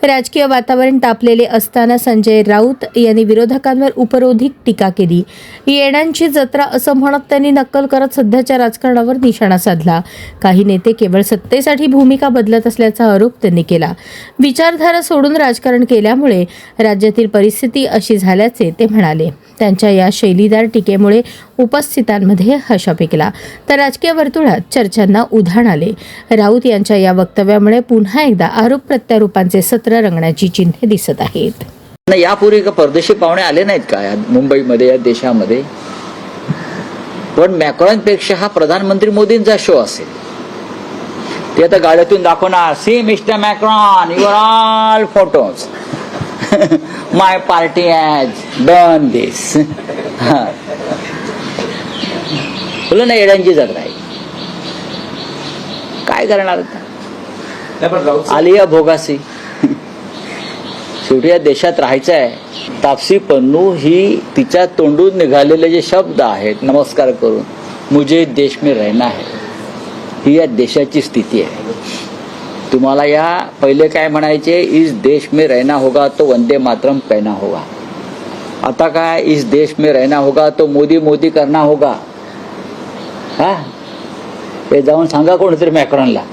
राजकीय वातावरण तापलेले असताना संजय राऊत यांनी विरोधकांवर उपरोधिक टीका केली. येण्यांची जत्रा असं म्हणत त्यांनी नक्कल करत सध्याच्या राजकारणावर निशाणा साधला. काही नेते केवळ सत्तेसाठी भूमिका बदलत असल्याचा आरोप त्यांनी केला. विचारधारा सोडून राजकारण केल्यामुळे राज्यातील परिस्थिती अशी झाल्याचे ते म्हणाले. त्यांच्या या शैलीदार टीकेमुळे उपस्थितांमध्ये हशा पिकला तर राजकीय वर्तुळात चर्चांना उधाण आले. राऊत यांच्या या वक्तव्यामुळे पुन्हा एकदा आरोप प्रत्यारोपांचे सत्र रंगण्याची चिन्हे दिसत आहेत. यापूर्वी का परदेशी पाहुणे आले नाहीत का मुंबईमध्ये या देशामध्ये? पण मॅक्रॉनपेक्षा हा प्रधानमंत्री मोदींचा शो असेल. ते आता गाड्यातून दाखवणार, see Mister Macron, your all photos, my party has done this. बोला ना, येड्यांची जत्रा आहे. काय करणार आता? आलिया भोगासी. शेवटी या देशात राहायचं आहे. तापसी पन्नू ही तिच्या तोंडून निघालेले जे शब्द आहेत, नमस्कार करून, मुझे देश में रहना है, ही या देशाची स्थिती आहे. तुम्हाला या पहिले काय म्हणायचे, इस देश में रहना होगा तो वंदे मातरम कहना होगा. आता काय, इस देश में रहना होगा तो मोदी मोदी करना होगा. हा, हे जाऊन सांगा कोणीतरी मॅक्रॉनला.